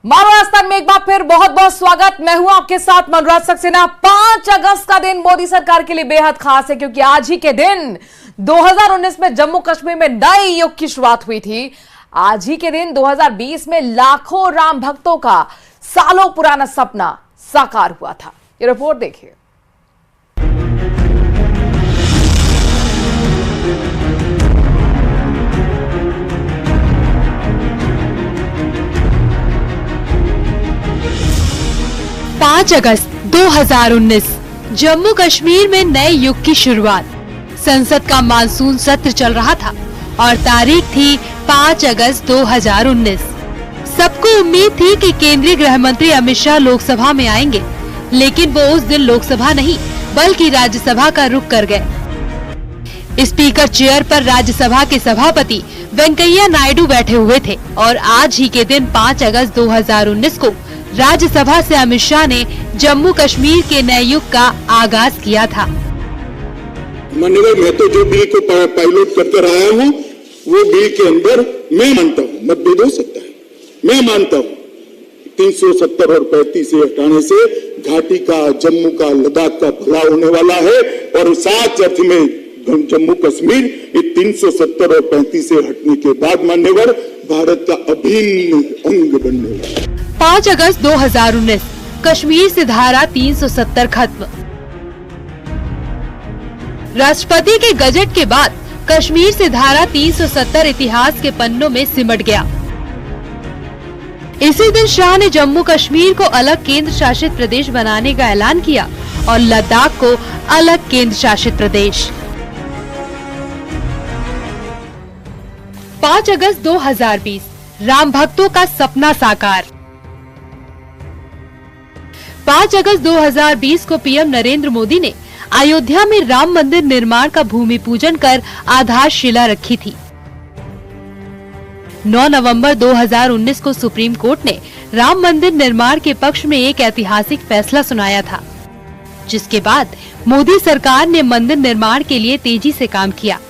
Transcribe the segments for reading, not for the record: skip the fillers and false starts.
मारो राजस्थान में एक बार फिर बहुत बहुत स्वागत। मैं हूं आपके साथ मनोराज सक्सेना। 5 अगस्त का दिन मोदी सरकार के लिए बेहद खास है क्योंकि आज ही के दिन 2019 में जम्मू कश्मीर में नए युग की शुरुआत हुई थी। आज ही के दिन 2020 में लाखों राम भक्तों का सालों पुराना सपना साकार हुआ था। ये रिपोर्ट देखिए। पाँच अगस्त 2019 जम्मू कश्मीर में नए युग की शुरुआत। संसद का मानसून सत्र चल रहा था और तारीख थी 5 अगस्त 2019। सबको उम्मीद थी कि केंद्रीय गृह मंत्री अमित शाह लोकसभा में आएंगे, लेकिन वो उस दिन लोकसभा नहीं बल्कि राज्यसभा का रुख कर गए। स्पीकर चेयर पर राज्यसभा के सभापति वेंकैया नायडू बैठे हुए थे और आज ही के दिन 5 अगस्त 2019 को राज्यसभा से अमित शाह ने जम्मू कश्मीर के नए युग का आगाज किया था। माननीय, मैं तो जो बिल को पायलट करते रहा हूँ वो बिल के अंदर मैं मानता हूँ मतभेद हो सकता है। मैं मानता हूँ 370 और 35 से हटाने से घाटी का, जम्मू का, लद्दाख का भला होने वाला है और साथ अर्थ में जम्मू कश्मीर ये 370 और 35 से हटने के बाद मान्यवर भारत का अभिन्न अंग बनने वाला है। 5 अगस्त 2019 कश्मीर से धारा 370 खत्म। राष्ट्रपति के गजट के बाद कश्मीर से धारा 370 इतिहास के पन्नों में सिमट गया। इसी दिन शाह ने जम्मू कश्मीर को अलग केंद्र शासित प्रदेश बनाने का ऐलान किया और लद्दाख को अलग केंद्र शासित प्रदेश। 5 अगस्त 2020 राम भक्तों का सपना साकार। 5 अगस्त 2020 को पीएम नरेंद्र मोदी ने अयोध्या में राम मंदिर निर्माण का भूमि पूजन कर आधारशिला रखी थी। 9 नवंबर 2019 को सुप्रीम कोर्ट ने राम मंदिर निर्माण के पक्ष में एक ऐतिहासिक फैसला सुनाया था, जिसके बाद मोदी सरकार ने मंदिर निर्माण के लिए तेजी से काम किया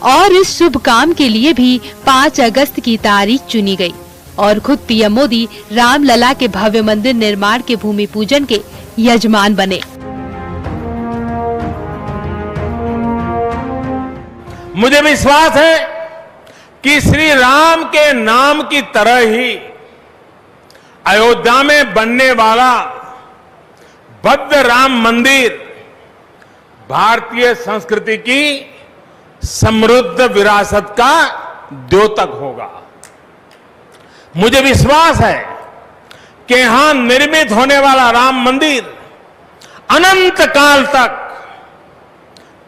और इस शुभ काम के लिए भी 5 अगस्त की तारीख चुनी गई और खुद पीएम मोदी रामलला के भव्य मंदिर निर्माण के भूमि पूजन के यजमान बने। मुझे विश्वास है कि श्री राम के नाम की तरह ही अयोध्या में बनने वाला भव्य राम मंदिर भारतीय संस्कृति की समृद्ध विरासत का द्योतक होगा। मुझे विश्वास है कि यहां निर्मित होने वाला राम मंदिर अनंत काल तक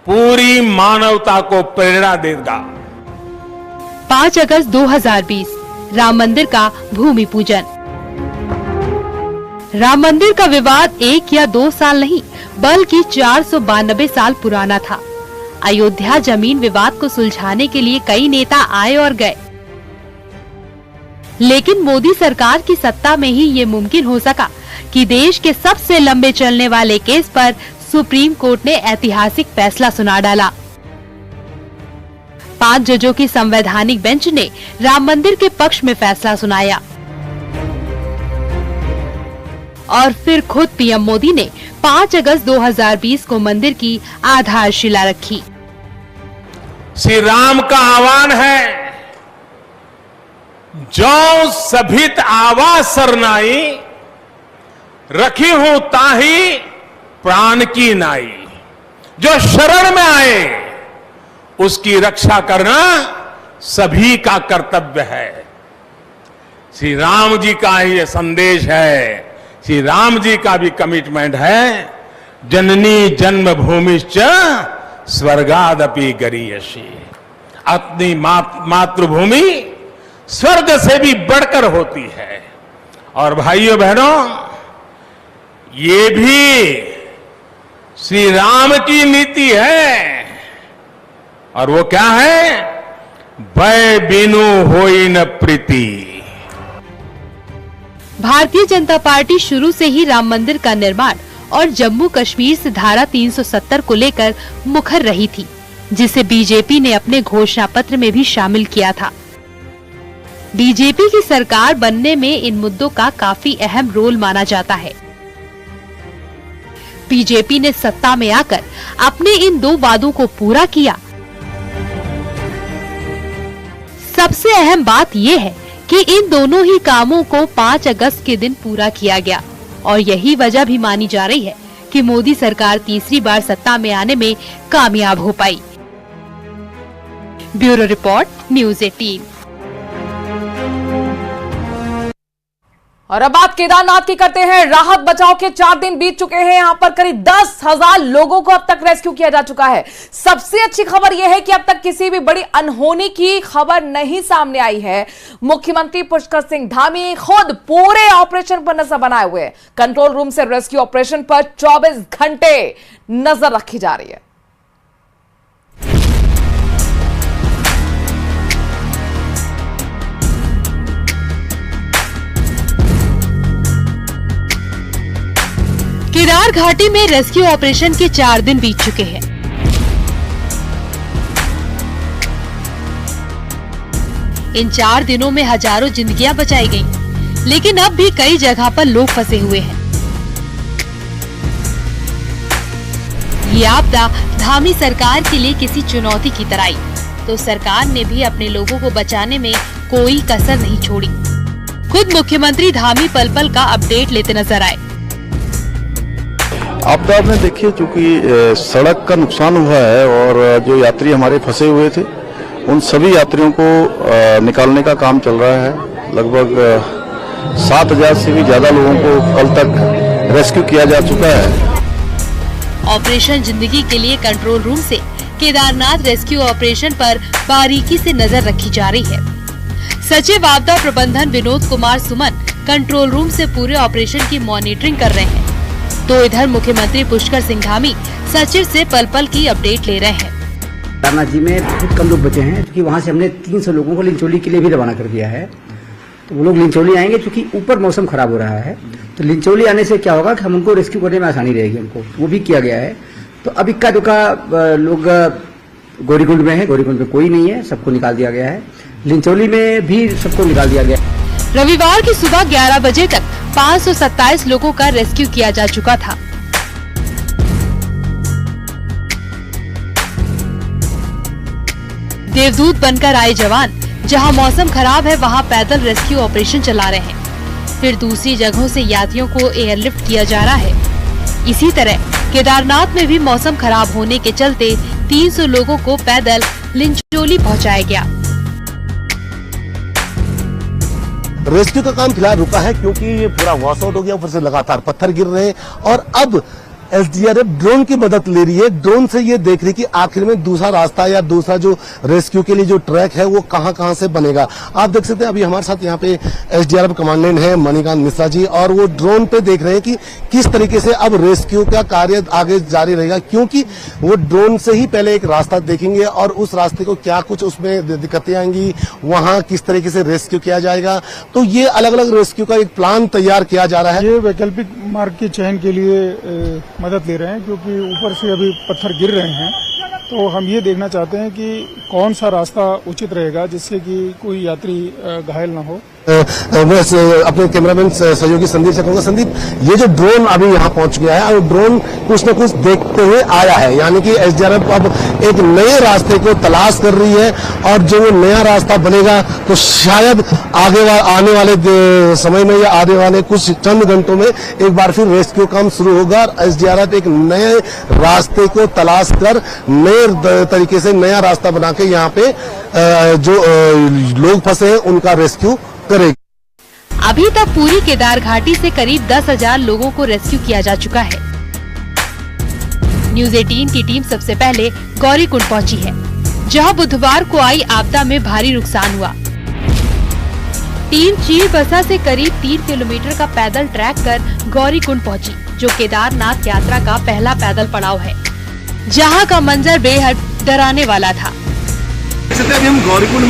पूरी मानवता को प्रेरणा देगा। 5 अगस्त 2020 राम मंदिर का भूमि पूजन। राम मंदिर का विवाद 1 या 2 साल नहीं बल्कि 492 साल पुराना था। अयोध्या जमीन विवाद को सुलझाने के लिए कई नेता आए और गए, लेकिन मोदी सरकार की सत्ता में ही ये मुमकिन हो सका कि देश के सबसे लंबे चलने वाले केस पर सुप्रीम कोर्ट ने ऐतिहासिक फैसला सुना डाला। 5 जजों की संवैधानिक बेंच ने राम मंदिर के पक्ष में फैसला सुनाया और फिर खुद पीएम मोदी ने 5 अगस्त 2020 को मंदिर की आधारशिला रखी। श्री राम का आह्वान है, जो सभित आवाज सरनाई, रखी हूं ताही प्राण की नाई। जो शरण में आए उसकी रक्षा करना सभी का कर्तव्य है। श्री राम जी का ये संदेश है, श्री राम जी का भी कमिटमेंट है। जननी जन्मभूमिश्च स्वर्गादपि गरीयसी। अपनी मातृभूमि स्वर्ग से भी बढ़कर होती है। और भाइयों बहनों, ये भी श्री राम की नीति है और वो क्या है? भय बिनु होई न प्रीति। भारतीय जनता पार्टी शुरू से ही राम मंदिर का निर्माण और जम्मू कश्मीर से धारा 370 को लेकर मुखर रही थी, जिसे बीजेपी ने अपने घोषणा पत्र में भी शामिल किया था। बीजेपी की सरकार बनने में इन मुद्दों का काफी अहम रोल माना जाता है। बीजेपी ने सत्ता में आकर अपने इन 2 वादों को पूरा किया। सबसे अहम बात यह है कि इन दोनों ही कामों को 5 अगस्त के दिन पूरा किया गया और यही वजह भी मानी जा रही है कि मोदी सरकार तीसरी बार सत्ता में आने में कामयाब हो पाई। Bureau report, news 18। और अब बात केदारनाथ की करते हैं। राहत बचाव के 4 दिन बीत चुके हैं। यहां पर करीब 10,000 लोगों को अब तक रेस्क्यू किया जा चुका है। सबसे अच्छी खबर यह है कि अब तक किसी भी बड़ी अनहोनी की खबर नहीं सामने आई है। मुख्यमंत्री पुष्कर सिंह धामी खुद पूरे ऑपरेशन पर नजर बनाए हुए हैं। कंट्रोल रूम से रेस्क्यू ऑपरेशन पर 24 घंटे नजर रखी जा रही है। केदार घाटी में रेस्क्यू ऑपरेशन के 4 दिन बीत चुके हैं। इन 4 दिनों में हजारों जिंदगियां बचाई गईं, लेकिन अब भी कई जगह पर लोग फंसे हुए हैं। ये आपदा धामी सरकार के लिए किसी चुनौती की तरह आई, तो सरकार ने भी अपने लोगों को बचाने में कोई कसर नहीं छोड़ी। खुद मुख्यमंत्री धामी पल पल का अपडेट लेते नजर आए। आपदा में देखिए, चूंकि सड़क का नुकसान हुआ है और जो यात्री हमारे फंसे हुए थे उन सभी यात्रियों को निकालने का काम चल रहा है। लगभग 7,000 से भी ज्यादा लोगों को कल तक रेस्क्यू किया जा चुका है। ऑपरेशन जिंदगी के लिए कंट्रोल रूम से केदारनाथ रेस्क्यू ऑपरेशन पर बारीकी से नजर रखी जा रही है। सचिव आपदा प्रबंधन विनोद कुमार सुमन कंट्रोल रूम से पूरे ऑपरेशन की मॉनिटरिंग कर रहे हैं, तो इधर मुख्यमंत्री पुष्कर सिंह धामी सचिव से पल पल की अपडेट ले रहे हैं। केदारनाथ जी में बहुत कम लोग बचे हैं, क्योंकि वहाँ से हमने 300 लोगों को लिंचोली के लिए भी रवाना कर दिया है। तो वो लोग लिंचोली आएंगे, क्योंकि ऊपर मौसम खराब हो रहा है। तो लिंचोली आने से क्या होगा कि हम उनको रेस्क्यू करने में आसानी रहेगी उनको, वो भी किया गया है। तो अब इक्का दुक्का लोग गौरीकुंड में है, गौरीकुंड में कोई नहीं है, सबको निकाल दिया गया है। लिंचोली में भी सबको निकाल दिया गया। रविवार की सुबह 11 बजे तक 527 लोगों का रेस्क्यू किया जा चुका था। देवदूत बनकर आए जवान जहां मौसम खराब है वहां पैदल रेस्क्यू ऑपरेशन चला रहे हैं। फिर दूसरी जगहों से यात्रियों को एयरलिफ्ट किया जा रहा है। इसी तरह केदारनाथ में भी मौसम खराब होने के चलते 300 लोगों को पैदल लिंचोली पहुंचाया गया। रेस्क्यू का काम फिलहाल रुका है, क्योंकि ये पूरा वॉश आउट हो गया, ऊपर से लगातार पत्थर गिर रहे हैं और अब एसडीआरएफ ड्रोन की मदद ले रही है। ड्रोन से ये देख रही कि आखिर में दूसरा रास्ता या दूसरा जो रेस्क्यू के लिए जो ट्रैक है वो कहां से बनेगा। आप देख सकते हैं अभी हमारे साथ यहाँ पे एसडीआरएफ कमांडेंट है मणिकांत मिश्रा जी, और वो ड्रोन पे देख रहे हैं कि किस तरीके से अब रेस्क्यू का कार्य आगे जारी रहेगा, क्योंकि वो ड्रोन से ही पहले एक रास्ता देखेंगे और उस रास्ते को क्या कुछ उसमें दिक्कतें आएंगी, वहां किस तरीके से रेस्क्यू किया जाएगा। तो ये अलग अलग रेस्क्यू का एक प्लान तैयार किया जा रहा है। ये वैकल्पिक मार्ग के चयन के लिए मदद ले रहे हैं, क्योंकि ऊपर से अभी पत्थर गिर रहे हैं। तो हम ये देखना चाहते हैं कि कौन सा रास्ता उचित रहेगा जिससे कि कोई यात्री घायल ना हो। मैं अपने कैमरामैन सहयोगी संदीप से कहूंगा, संदीप, ये जो ड्रोन अभी यहाँ पहुंच गया है और ड्रोन कुछ न कुछ देखते हुए आया है, यानी कि एसडीआरएफ अब एक नए रास्ते को तलाश कर रही है और जो वो नया रास्ता बनेगा तो शायद आने वाले समय में या आने वाले कुछ चंद घंटों में एक बार फिर रेस्क्यू काम शुरू होगा और एसडीआरएफ एक नए रास्ते को तलाश कर नए तरीके से नया रास्ता बना के यहाँ पे जो लोग फंसे हैं उनका रेस्क्यू करेगी। अभी तक पूरी केदार घाटी से करीब 10,000 लोगों को रेस्क्यू किया जा चुका है। न्यूज़ 18 की टीम सबसे पहले गौरीकुंड पहुंची है, जहां बुधवार को आई आपदा में भारी नुकसान हुआ। टीम चीरबसा से करीब 3 किलोमीटर का पैदल ट्रैक कर गौरीकुंड पहुंची, जो केदारनाथ यात्रा का पहला पैदल पड़ाव है, जहां का मंजर बेहद डराने वाला था। अभी हम गौरीकुंड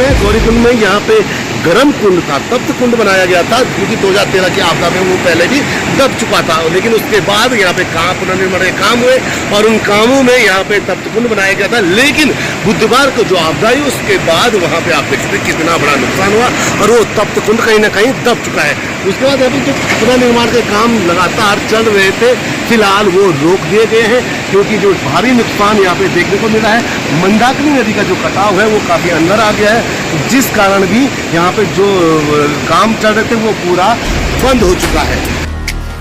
में यहाँ पे गर्म कुंड था, तप्त कुंड बनाया गया था, क्योंकि 2013 की आपदा में वो पहले भी दब चुका था। लेकिन उसके बाद यहाँ पे पुनर्निर्माण के काम हुए और उन कामों में यहाँ पे तप्त कुंड बनाया गया था। लेकिन बुधवार को जो आपदा आई उसके बाद वहाँ पे आप देख सकते हैं कितना बड़ा नुकसान हुआ और वो तप्त कुंड कहीं ना कहीं दब चुका है। उसके बाद यहाँ पे जो पुनर्निर्माण के काम लगातार चल रहे थे, फिलहाल वो रोक दिए गए हैं, क्योंकि जो भारी नुकसान यहाँ पे देखने को मिला है, मंदाकिनी नदी का जो कटाव है वो काफी अंदर आ गया है, जिस कारण भी यहाँ पे जो काम चल रहे थे वो पूरा बंद हो चुका है।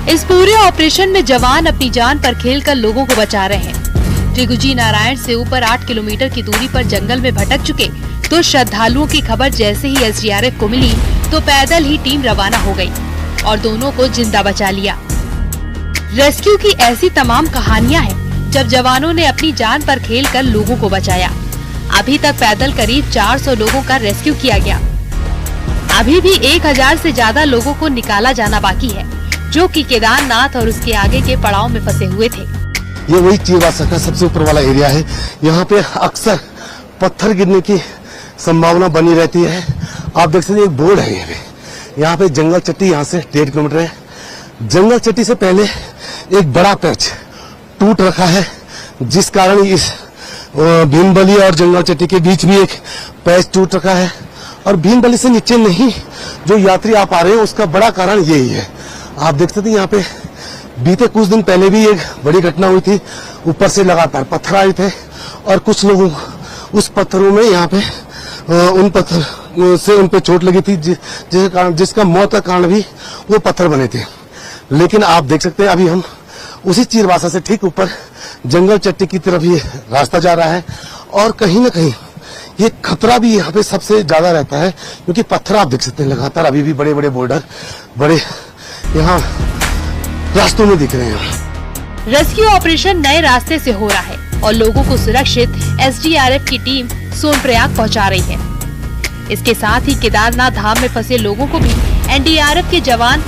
इस पूरे ऑपरेशन में जवान अपनी जान पर खेलकर लोगों को बचा रहे हैं। त्रिगुजी नारायण से ऊपर 8 किलोमीटर की दूरी पर जंगल में भटक चुके तो श्रद्धालुओं की खबर जैसे ही एसडीआरएफ को मिली तो पैदल ही टीम रवाना हो गई और दोनों को जिंदा बचा लिया। रेस्क्यू की ऐसी तमाम कहानियां हैं जब जवानों ने अपनी जान पर खेलकर लोगों को बचाया। अभी तक पैदल करीब 400 लोगों का रेस्क्यू किया गया। अभी भी 1000 से ज्यादा लोगों को निकाला जाना बाकी है, जो कि केदारनाथ और उसके आगे के पड़ाव में फंसे हुए थे। ये वही चीरवासा का सबसे ऊपर वाला एरिया है। यहाँ पे अक्सर पत्थर गिरने की संभावना बनी रहती है। आप देख सकते हैं एक बोर्ड है यहाँ पे जंगल चट्टी यहाँ से 1.5 किलोमीटर है। जंगल चट्टी से पहले एक बड़ा पैच टूट रखा है, जिस कारण इस भीमबली और जंगल चट्टी के बीच भी एक पैच टूट रखा है। और भीमबली से नीचे नहीं जो यात्री आ पा रहे हैं उसका बड़ा कारण यही है। आप देख सकते हैं यहाँ पे बीते कुछ दिन पहले भी एक बड़ी घटना हुई थी। ऊपर से लगातार पत्थर आए थे और कुछ लोगों उस पत्थरों में यहाँ पे उन पत्थर से उन पे चोट लगी थी, जिसका मौत का कारण भी वो पत्थर बने थे। लेकिन आप देख सकते हैं अभी हम उसी चीरवासा से ठीक ऊपर जंगल चट्टी की तरफ ये रास्ता जा रहा है और कहीं ना कहीं ये खतरा भी यहाँ पे सबसे ज्यादा रहता है, क्योंकि पत्थर आप देख सकते हैं लगातार अभी भी बड़े बड़े बोल्डर बड़े यहाँ रास्तों में दिख रहे हैं। रेस्क्यू ऑपरेशन नए रास्ते से हो रहा है और लोगों को सुरक्षित एसडीआरएफ की टीम सोनप्रयाग पहुंचा रही है। इसके साथ ही केदारनाथ धाम में फंसे लोगों को भी एनडीआरएफ के जवान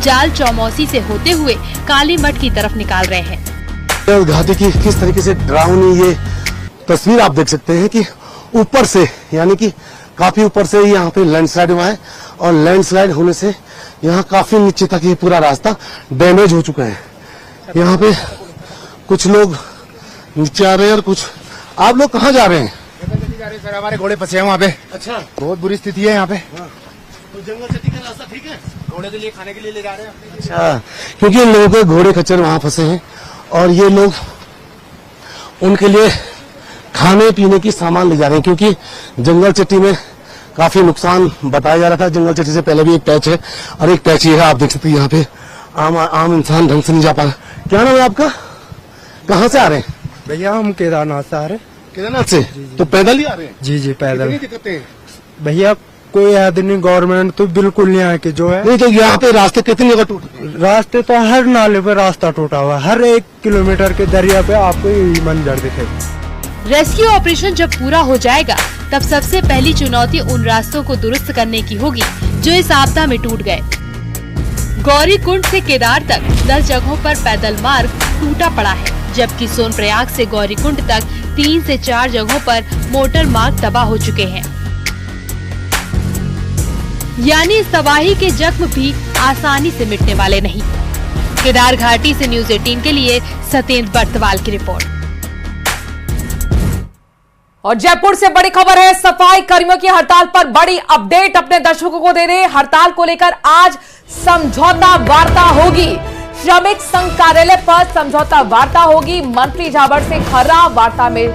जाल चौमौसी से होते हुए काली मठ की तरफ निकाल रहे हैं। घाटी की किस तरीके से डरावनी ये तस्वीर आप देख सकते हैं कि ऊपर से यानी कि काफी ऊपर से यहाँ पे लैंडस्लाइड हुआ है और लैंडस्लाइड होने से यहाँ काफी नीचे तक ये पूरा रास्ता डैमेज हो चुका है। यहाँ पे कुछ लोग नीचे आ रहे हैं और कुछ आप लोग कहाँ जा रहे हैं? सर हमारे घोड़े फंसे हैं वहाँ पे। अच्छा, बहुत बुरी स्थिति है यहाँ पे। तो जंगल चट्टी का रास्ता ठीक है? घोड़े के लिए खाने के लिए ले जा रहे हैं। अच्छा, क्योंकि इन लोगों के घोड़े खच्चर वहाँ फंसे हैं और ये लोग उनके लिए खाने पीने की सामान ले जा रहे हैं, क्योंकि जंगल चट्टी में काफी नुकसान बताया जा रहा था। जंगल चट्टी से पहले भी एक पैच है और एक पैच ये है, आप देख सकते हैं यहाँ पे आम इंसान ढंग से नहीं जा पा रहा। क्या नाम है आपका? कहाँ से आ रहे हैं? भैया हम केदारनाथ से आ रहे हैं। केदारनाथ से? तो पैदल ही आ रहे हैं? जी जी पैदल। कितनी दिक्कतें हैं? भैया कोई आदमी गवर्नमेंट तो बिल्कुल नहीं आए कि जो है नहीं। तो यहाँ पे रास्ते कितनी जगह टूटे? रास्ते तो हर नाले पे रास्ता टूटा हुआ है, हर 1 किलोमीटर के दरिया पे आपको यही मंजर दिखेगा। रेस्क्यू ऑपरेशन जब पूरा हो जाएगा तब सबसे पहली चुनौती उन रास्तों को दुरुस्त करने की होगी जो इस आपदा में टूट गए। गौरी कुंड से केदार तक 10 जगहों पर पैदल मार्ग टूटा पड़ा है, जबकि सोनप्रयाग से गौरी कुंड तक 3 से 4 जगहों पर मोटर मार्ग तबाह हो चुके हैं। यानी इस तबाही के जख्म भी आसानी से मिटने वाले नहीं। केदार घाटी से न्यूज़ 18 के लिए सत्येंद्र बर्तवाल की रिपोर्ट। और जयपुर से बड़ी खबर है, सफाई कर्मियों की हड़ताल पर बड़ी अपडेट अपने दर्शकों को दे रहे। हड़ताल को लेकर आज समझौता वार्ता होगी। श्रमिक संघ कार्यालय पर समझौता वार्ता होगी। मंत्री झाबड़ सिंह खर्रा वार्ता में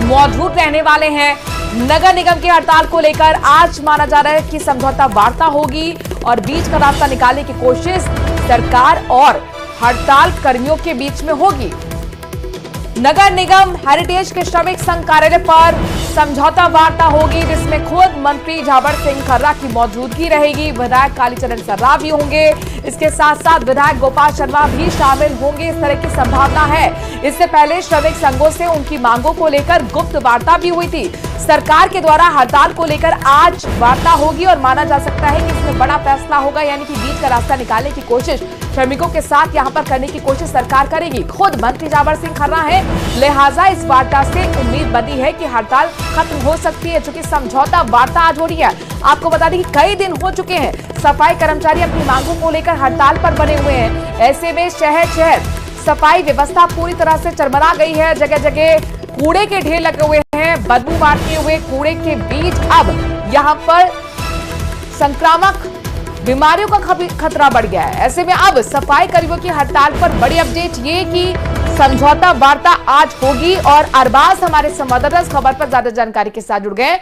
मौजूद रहने वाले हैं। नगर निगम की हड़ताल को लेकर आज माना जा रहा है कि समझौता वार्ता होगी और बीच का रास्ता निकालने की कोशिश सरकार और हड़ताल कर्मियों के बीच में होगी। नगर निगम हेरिटेज के श्रमिक संघ कार्यालय पर समझौता वार्ता होगी, जिसमें खुद मंत्री झाबड़ सिंह खर्रा की मौजूदगी रहेगी। विधायक कालीचरण सर्राफ भी होंगे। इसके साथ साथ विधायक गोपाल शर्मा भी शामिल होंगे, इस तरह की संभावना है। इससे पहले श्रमिक संघों से उनकी मांगों को लेकर गुप्त वार्ता भी हुई थी। सरकार के द्वारा हड़ताल को लेकर आज वार्ता होगी और माना जा सकता है कि इसमें बड़ा फैसला होगा, यानी कि बीच का रास्ता निकालने की कोशिश श्रमिकों के साथ यहां पर करने की कोशिश सरकार करेगी। खुद मंत्री जाबर सिंह खर्रा है, लिहाजा इस वार्ता से उम्मीद बनी है कि हड़ताल खत्म हो सकती है, चूंकि समझौता वार्ता आज हो रही है। आपको बता दें कि कई दिन हो चुके हैं सफाई कर्मचारी अपनी मांगों को लेकर हड़ताल पर बने हुए हैं। ऐसे में शहर शहर सफाई व्यवस्था पूरी तरह से चरमरा गई है। जगह जगह कूड़े के ढेर लगे हुए हैं। बदबू मारते हुए कूड़े के बीच अब यहां पर संक्रामक बीमारियों का खतरा बढ़ गया है। ऐसे में अब सफाई कर्मियों की हड़ताल पर बड़ी अपडेट ये कि समझौता वार्ता आज होगी और अरबाज हमारे संवाददाता इस खबर पर ज्यादा जानकारी के साथ जुड़ गए।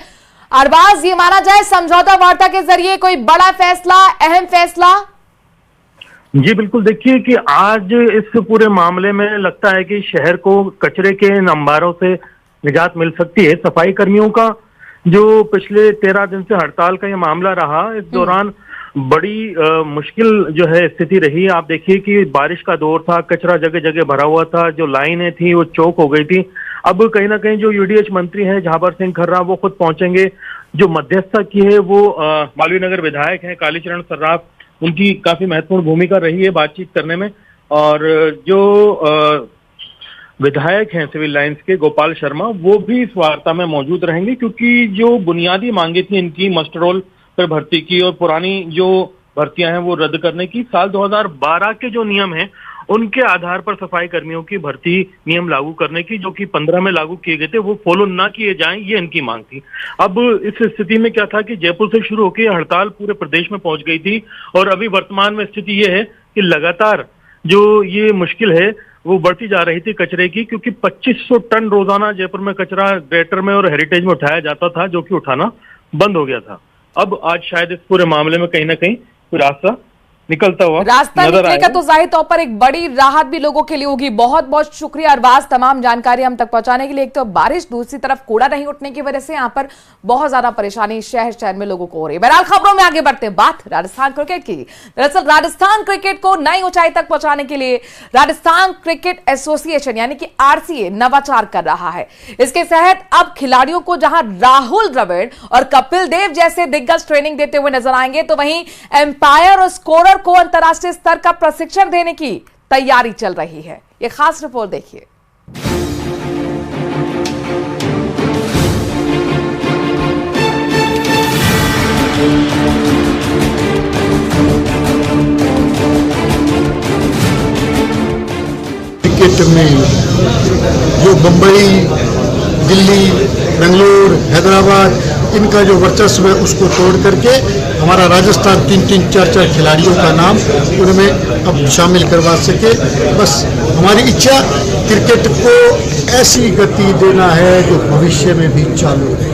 अरबाज, ये माना जाए समझौता वार्ता के जरिए कोई बड़ा फैसला, अहम फैसला? जी बिल्कुल, देखिए कि आज इस पूरे मामले में लगता है कि शहर को कचरे के अंबारों से निजात मिल सकती है। सफाई कर्मियों का जो पिछले 13 दिन से हड़ताल का ये मामला रहा, इस दौरान बड़ी मुश्किल जो है स्थिति रही। आप देखिए कि बारिश का दौर था, कचरा जगह जगह भरा हुआ था, जो लाइनें थी वो चौक हो गई थी। अब कहीं ना कहीं जो यूडीएच मंत्री हैं जाबर सिंह खर्रा, वो खुद पहुंचेंगे। जो मध्यस्थता की है वो मालवीय नगर विधायक हैं कालीचरण सर्राफ, उनकी काफी महत्वपूर्ण भूमिका रही है बातचीत करने में। और जो विधायक हैं सिविल लाइंस के गोपाल शर्मा, वो भी इस वार्ता में मौजूद रहेंगे, क्योंकि जो बुनियादी मांगे थी इनकी मस्टर रोल पर भर्ती की और पुरानी जो भर्तियां हैं वो रद्द करने की, साल 2012 के जो नियम हैं उनके आधार पर सफाई कर्मियों की भर्ती नियम लागू करने की, जो कि 15 में लागू किए गए थे, वो फॉलो ना किए जाएं, ये इनकी मांग थी। अब इस स्थिति में क्या था कि जयपुर से शुरू होकर हड़ताल पूरे प्रदेश में पहुंच गई थी और अभी वर्तमान में स्थिति ये है कि लगातार जो ये मुश्किल है वो बढ़ती जा रही थी कचरे की, क्योंकि 2500 टन रोजाना जयपुर में कचरा ग्रेटर में और हेरिटेज में उठाया जाता था, जो कि उठाना बंद हो गया था। अब आज शायद इस पूरे मामले में कहीं ना कहीं कोई रास्ता निकलता हुआ रास्ता निकलेगा तो जाहिर तौर पर एक बड़ी राहत भी लोगों के लिए होगी। बहुत बहुत शुक्रिया अरबाज तमाम जानकारी हम तक पहुंचाने के लिए। एक तो बारिश, दूसरी तरफ कूड़ा नहीं उठने की वजह से यहाँ पर बहुत ज्यादा परेशानी शहर शहर में लोगों को हो रही है। बहरहाल खबरों में आगे बढ़ते हैं, बात राजस्थान क्रिकेट की। दरअसल राजस्थान क्रिकेट को नई ऊंचाई तक पहुंचाने के लिए राजस्थान क्रिकेट एसोसिएशन यानी कि आरसीए नवाचार कर रहा है। इसके तहत अब खिलाड़ियों को जहां राहुल द्रविड़ और कपिल देव जैसे दिग्गज ट्रेनिंग देते हुए नजर आएंगे, तो वहीं एम्पायर और स्कोरर को अंतरराष्ट्रीय स्तर का प्रशिक्षण देने की तैयारी चल रही है। यह खास रिपोर्ट देखिए। क्रिकेट में जो बंबई, दिल्ली, बेंगलुरु, हैदराबाद, इनका जो वर्चस्व है उसको तोड़ करके हमारा राजस्थान 3-3, 4-4 खिलाड़ियों का नाम उनमें अब शामिल करवा सके। बस हमारी इच्छा क्रिकेट को ऐसी गति देना है जो भविष्य में भी चालू रहे।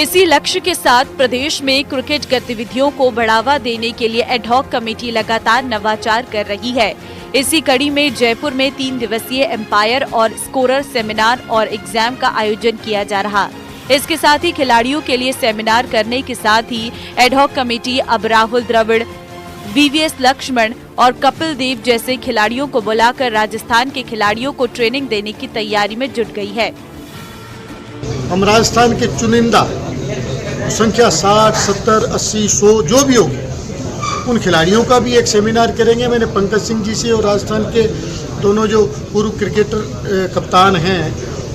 इसी लक्ष्य के साथ प्रदेश में क्रिकेट गतिविधियों को बढ़ावा देने के लिए एडहॉक कमेटी लगातार नवाचार कर रही है। इसी कड़ी में जयपुर में 3 दिवसीय एम्पायर और स्कोरर सेमिनार और एग्जाम का आयोजन किया जा रहा। इसके साथ ही खिलाड़ियों के लिए सेमिनार करने के साथ ही एडहॉक कमेटी अब राहुल द्रविड़, वीवीएस लक्ष्मण और कपिल देव जैसे खिलाड़ियों को बुलाकर राजस्थान के खिलाड़ियों को ट्रेनिंग देने की तैयारी में जुट गई है। हम राजस्थान के चुनिंदा संख्या 60, 70, 80, 100 जो भी होगी, उन खिलाड़ियों का भी एक सेमिनार करेंगे। मैंने पंकज सिंह जी से और राजस्थान के दोनों जो पूर्व क्रिकेटर कप्तान हैं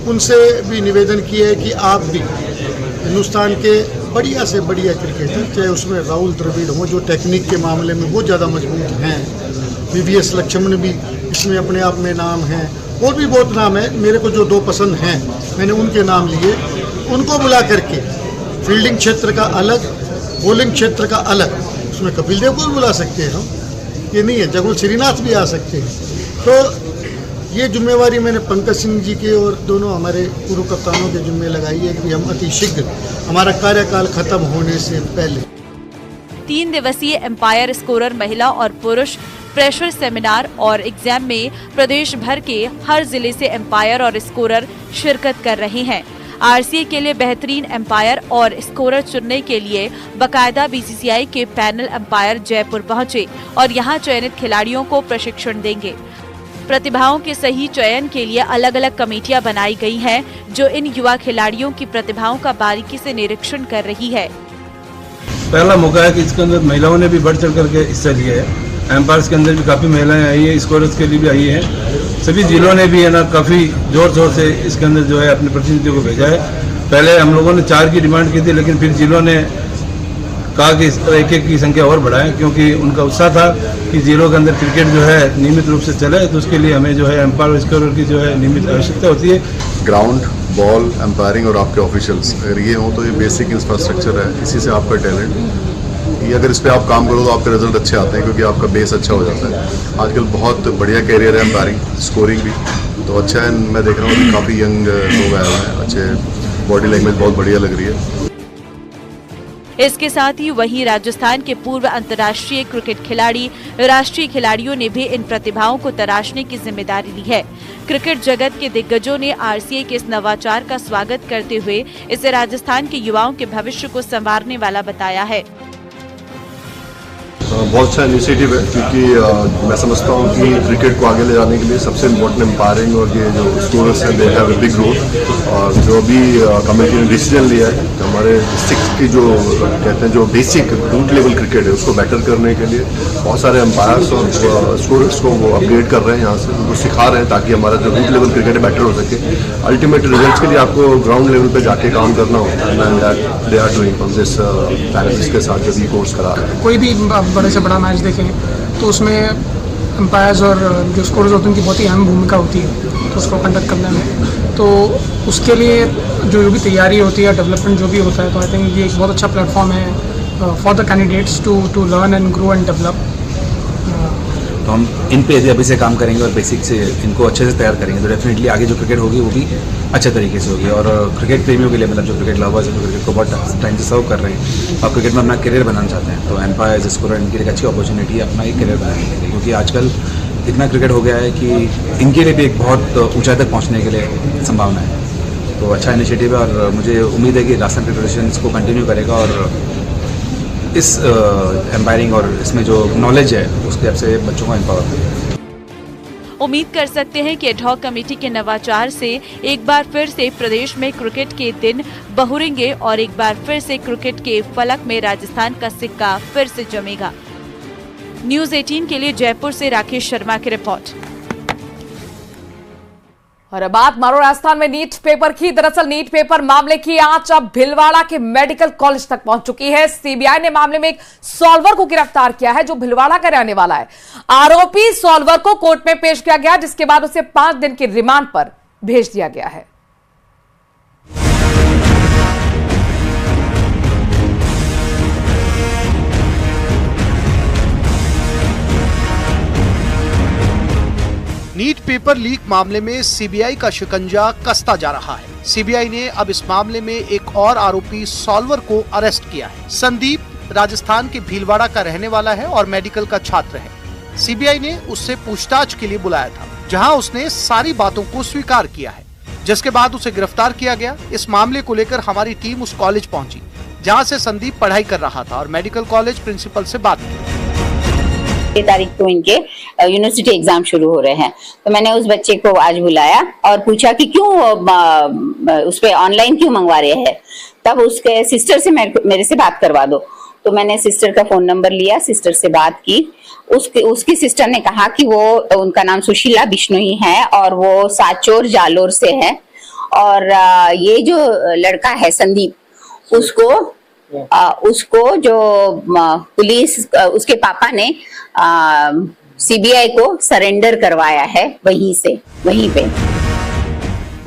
उनसे भी निवेदन किया है कि आप भी हिंदुस्तान के बढ़िया से बढ़िया क्रिकेटर, चाहे उसमें राहुल द्रविड़ हो जो टेक्निक के मामले में बहुत ज़्यादा मजबूत हैं, वीवीएस लक्ष्मण भी इसमें अपने आप में नाम हैं, और भी बहुत नाम है। मेरे को जो 2 पसंद हैं मैंने उनके नाम लिए, उनको बुला करके फील्डिंग क्षेत्र का अलग, बॉलिंग क्षेत्र का अलग, उसमें कपिल देव को भी बुला सकते हैं हम, ये नहीं है, जगुल श्रीनाथ भी आ सकते हैं। तो ये जिम्मेवारी मैंने पंकज सिंह जी के और दोनों हमारे पूर्व कप्तानों के जिम्मे लगाई है कि हम अति शीघ्र हमारा कार्यकाल खत्म होने से पहले 3 दिवसीय एम्पायर, स्कोरर महिला और पुरुष प्रेशर सेमिनार और एग्जाम में प्रदेश भर के हर जिले से एम्पायर और स्कोरर शिरकत कर रहे हैं। आरसीए के लिए बेहतरीन एम्पायर और स्कोरर चुनने के लिए बाकायदा बीसीसीआई के पैनल एम्पायर जयपुर पहुंचे और यहां चयनित खिलाड़ियों को प्रशिक्षण देंगे। प्रतिभाओं के सही चयन के लिए अलग अलग कमेटियां बनाई गई हैं, जो इन युवा खिलाड़ियों की प्रतिभाओं का बारीकी से निरीक्षण कर रही है। पहला मौका है कि इसके अंदर महिलाओं ने भी बढ़ चढ़ करके हिस्सा लिया है एम्पायर्स के अंदर भी काफ़ी महिलाएं आई हैं, स्कोरर्स के लिए भी आई हैं। सभी जिलों ने भी है ना काफ़ी ज़ोर शोर से इसके अंदर जो है अपने प्रतिनिधियों को भेजा है। पहले हम लोगों ने 4 की डिमांड की थी, लेकिन फिर जिलों ने कहा कि 1-1 की संख्या और बढ़ाएं, क्योंकि उनका उत्साह था कि जिलों के अंदर क्रिकेट जो है नियमित रूप से चले, तो उसके लिए हमें जो है एम्पायर और स्कोरर की जो है नियमित आवश्यकता होती है। ग्राउंड, बॉल, एम्पायरिंग और आपके ऑफिशियल्स, अगर ये हों तो ये बेसिक इंफ्रास्ट्रक्चर है। इसी से आपका टैलेंट, ये अगर इस पर आप काम करो तो आपके रिजल्ट अच्छे आते हैं, क्योंकि आपका बेस अच्छा हो जाता है। आजकल बहुत बढ़िया कैरियर है एम्पायरिंग, स्कोरिंग भी तो अच्छा है। मैं देख रहा हूँ कि काफ़ी यंग लोग आए हुए हैं, अच्छे, बॉडी लैंग्वेज बहुत बढ़िया लग रही है। इसके साथ ही वहीं राजस्थान के पूर्व अंतर्राष्ट्रीय क्रिकेट खिलाड़ी, राष्ट्रीय खिलाड़ियों ने भी इन प्रतिभाओं को तराशने की जिम्मेदारी ली है। क्रिकेट जगत के दिग्गजों ने आरसीए के इस नवाचार का स्वागत करते हुए इसे राजस्थान के युवाओं के भविष्य को संवारने वाला बताया है। बहुत अच्छा इनिशिएटिव है, क्योंकि मैं समझता हूँ कि क्रिकेट को आगे ले जाने के लिए सबसे इम्पोर्टेंट एम्पायरिंग और ये जो स्कोरर्स हैं they have a big role. और जो भी कमेटी ने डिसीजन लिया है कि हमारे डिस्ट्रिक्ट की जो कहते हैं जो बेसिक रूट लेवल क्रिकेट है उसको बेटर करने के लिए बहुत सारे एम्पायर्स और स्कोरर्स को वो अपग्रेड कर रहे हैं, यहाँ से उनको सिखा रहे हैं ताकि हमारा जो रूट लेवल क्रिकेट है बेटर हो सके। अल्टीमेट रिजल्ट के लिए आपको ग्राउंड लेवल पर जाके काम करना होता है। They are doing from this panelist के साथ जो भी कोर्स करा रहे हैं। कोई भी बड़े से बड़ा मैच देखें तो उसमें एम्पायर्स और जो स्कोरर्स होते हैं उनकी बहुत ही अहम भूमिका होती है, तो उसको कंडक्ट करने में। तो उसके लिए जो भी तैयारी होती है, डेवलपमेंट जो भी होता है, तो आई थिंक ये एक बहुत अच्छा प्लेटफॉर्म है for the candidates to learn and grow and develop. तो हम इन पे यदि अभी से काम करेंगे और बेसिक से इनको अच्छे से तैयार करेंगे तो डेफिनेटली आगे जो क्रिकेट होगी वो भी अच्छे तरीके से होगी। और क्रिकेट प्रेमियों के लिए, मतलब जो क्रिकेट लवर्स हैं, क्रिकेट को बहुत टाइम से सर्व कर रहे हैं और क्रिकेट में अपना करियर बनाना चाहते हैं, तो एम्पायर्स, स्कोरर इनके लिए एक अच्छी अपॉर्चुनिटी है अपना एक करियर बनाने के लिए, क्योंकि आजकल इतना क्रिकेट हो गया है कि इनके लिए भी एक बहुत ऊंचाई तक पहुँचने के लिए संभावना है। तो अच्छा इनिशिएटिव है और मुझे उम्मीद है कि राजस्थान क्रिकेट फेडरेशन इसको कंटिन्यू करेगा और इस एम्पायरिंग और इसमें जो नॉलेज है उसके हिसाब से बच्चों को एम्पावर करेगा। उम्मीद कर सकते हैं कि एडहॉक कमेटी के नवाचार से एक बार फिर से प्रदेश में क्रिकेट के दिन बहुरेंगे और एक बार फिर से क्रिकेट के फलक में राजस्थान का सिक्का फिर से जमेगा। न्यूज़ 18 के लिए जयपुर से राकेश शर्मा की रिपोर्ट। और अब बात मारो राजस्थान में नीट पेपर की। दरअसल नीट पेपर मामले की आंच अब भिलवाड़ा के मेडिकल कॉलेज तक पहुंच चुकी है। सीबीआई ने मामले में एक सॉल्वर को गिरफ्तार किया है जो भिलवाड़ा का रहने वाला है। आरोपी सॉल्वर को कोर्ट में पेश किया गया, जिसके बाद उसे 5 दिन के रिमांड पर भेज दिया गया है। नीट पेपर लीक मामले में सीबीआई का शिकंजा कसता जा रहा है। सीबीआई ने अब इस मामले में एक और आरोपी सॉल्वर को अरेस्ट किया है। संदीप राजस्थान के भीलवाड़ा का रहने वाला है और मेडिकल का छात्र है। सीबीआई ने उससे पूछताछ के लिए बुलाया था, जहां उसने सारी बातों को स्वीकार किया है, जिसके बाद उसे गिरफ्तार किया गया। इस मामले को लेकर हमारी टीम उस कॉलेज पहुंची जहां से संदीप पढ़ाई कर रहा था और मेडिकल कॉलेज प्रिंसिपल से बात की। तारीख को इनके यूनिवर्सिटी एग्जाम शुरू हो रहे हैं, तो मैंने उस बच्चे को आज बुलाया और पूछा कि क्यों उस पे ऑनलाइन क्यों मंगवा रहे हैं। तब उसके सिस्टर से मेरे से बात करवा दो, तो मैंने सिस्टर का फोन नंबर लिया, सिस्टर से बात की। उसकी सिस्टर ने कहा कि वो, उनका नाम सुशीला बिश्नोई है और वो साचोर जालोर से है, और ये जो लड़का है संदीप, उसको जो पुलिस, उसके पापा ने सीबीआई को सरेंडर करवाया है वहीं पे।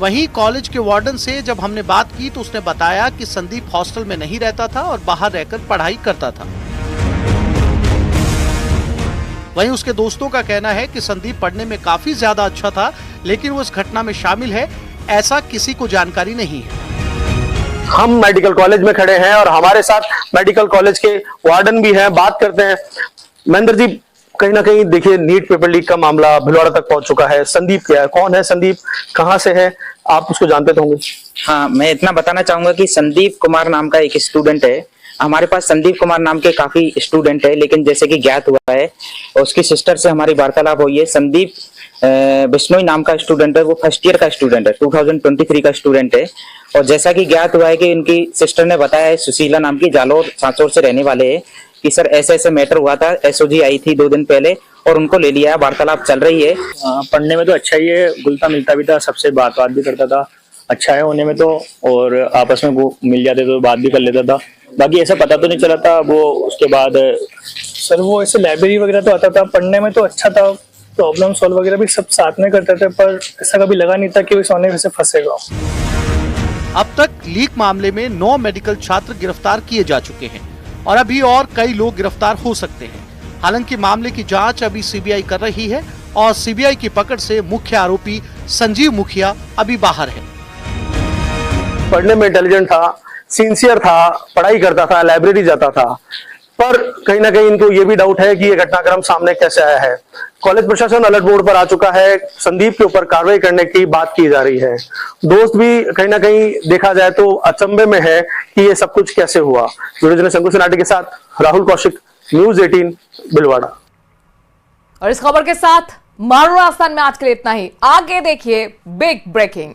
वहीं कॉलेज के वार्डन से जब हमने बात की तो उसने बताया कि संदीप हॉस्टल में नहीं रहता था और बाहर रहकर पढ़ाई करता था। वहीं उसके दोस्तों का कहना है कि संदीप पढ़ने में काफी ज्यादा अच्छा था, लेकिन वो इस घटना में शामिल है ऐसा किसी को जानकारी नहीं है। हम मेडिकल कॉलेज में खड़े हैं और हमारे साथ मेडिकल कॉलेज के वार्डन भी हैं, बात करते हैं। महेंद्र जी, कहीं ना कहीं देखिए नीट पेपर लीक का मामला भिलवाड़ा तक पहुंच चुका है। संदीप क्या है, कौन है संदीप, कहां से है, आप उसको जानते तो होंगे। हाँ, मैं इतना बताना चाहूंगा कि संदीप कुमार नाम का एक स्टूडेंट है। हमारे पास संदीप कुमार नाम के काफी स्टूडेंट है, लेकिन जैसे कि ज्ञात हुआ है और उसकी सिस्टर से हमारी वार्तालाप हुई है, संदीप बिश्नोई नाम का स्टूडेंट है, वो फर्स्ट ईयर का स्टूडेंट है, 2023 का स्टूडेंट है। और जैसा कि ज्ञात हुआ है कि इनकी सिस्टर ने बताया है, सुशीला नाम की, जालोर सांचौर से रहने वाले हैं, कि सर ऐसे ऐसे मैटर हुआ था, एसओजी आई थी 2 दिन पहले और उनको ले लिया है, वार्तालाप चल रही है। पढ़ने में तो अच्छा ही है, घुलता मिलता भी था, सबसे बात भी करता था, अच्छा है होने में तो, और आपस में वो मिल जाते तो बात भी कर लेता था। बाकी ऐसा पता तो नहीं चला था वो उसके बाद। सर वो ऐसे लाइब्रेरी वगैरह तो आता था, पढ़ने में तो अच्छा था, प्रॉब्लम सॉल्व वगैरह भी सब साथ में करते थे, पर ऐसा कभी लगा नहीं था कि वो सोने में से फंसेगा। अब तक लीक मामले में 9 मेडिकल छात्र गिरफ्तार किए जा चुके हैं और अभी और कई लोग गिरफ्तार हो सकते हैं। हालांकि मामले की जांच अभी सीबीआई कर रही है और सीबीआई की पकड़ से मुख्य आरोपी संजीव मुखिया अभी बाहर है। पढ़ने में इंटेलिजेंट था, सिंसियर था, पढ़ाई करता था, लाइब्रेरी जाता था, पर कहीं ना कहीं इनको ये भी डाउट है कि ये घटनाक्रम सामने कैसे आया है। कॉलेज प्रशासन अलर्ट मोड पर आ चुका है, संदीप के ऊपर कार्रवाई करने की बात की जा रही है। दोस्त भी कहीं ना कहीं देखा जाए तो अचंभे में है कि ये सब कुछ कैसे हुआ। वीडियो जर्नलिस्ट अंकुश नाटे के साथ राहुल कौशिक, न्यूज 18 भीलवाड़ा। और इस खबर के साथ मारू राजस्थान में आज के लिए इतना ही। आगे देखिए बिग ब्रेकिंग।